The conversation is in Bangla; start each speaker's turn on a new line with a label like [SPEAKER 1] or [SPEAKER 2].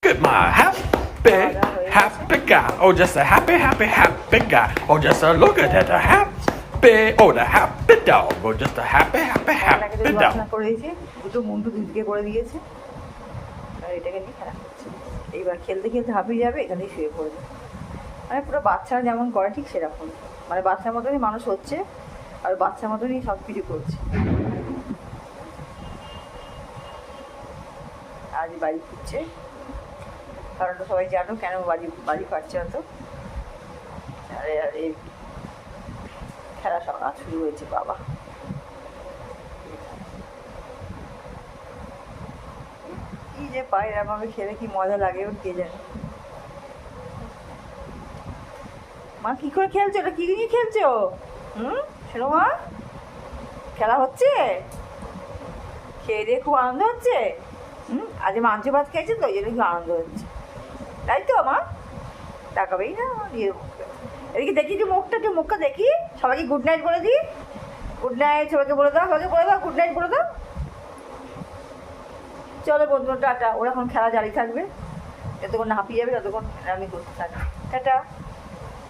[SPEAKER 1] Get my happy guy. Oh, just a happy guy. Oh, just a look at that, a happy, oh, the happy dog. Oh, just a happy dog.
[SPEAKER 2] করে দিয়েছে, দুটো মুন্টু দুদিকে করে দিয়েছে, আর এটাকে নিয়ে খেলা করছে। এইবার খেলতে খেলতে হাঁপিয়ে যাবে, এখানেই শুয়ে পড়বে। মানে পুরো বাচ্চারা যেমন করে ঠিক সেরকম, মানে বাচ্চার মতনই মানুষ হচ্ছে আর বাচ্চার মতনই সব কিছু করছে। আজ বাড়ি ফিরছে, কারণটা সবাই জানো কেন বাড়ি ফাটছে অত। আরে আরে খেলা সকাল শুরু হয়েছে বাবা। কি যে পায় এরকমভাবে খেলে কি মজা লাগে ওর কে জানে। মা কি করে খেলছো, ওটা কি নিয়ে খেলছো? শোনো মা, খেলা হচ্ছে, খেয়ে দিয়ে খুব আনন্দ হচ্ছে। আজ মাংস ভাত খেয়েছে তো, ওই জন্য খুব আনন্দ হচ্ছে, তাই তো মা? তাকাবেই না দিয়ে মুখটা, এদিকে দেখি যে মুখটা দেখি। সবাইকে গুড নাইট বলে দিই, গুড নাইট সবাইকে বলে দাও, সবাইকে বলে দাও গুড নাইট বলে দাও। চলো বন্ধুরা টাটা, ওরা এখন খেলা জারি থাকবে, যতক্ষণ না হাঁপিয়ে যাবে ততক্ষণ আমি করতে থাকি। টাটা।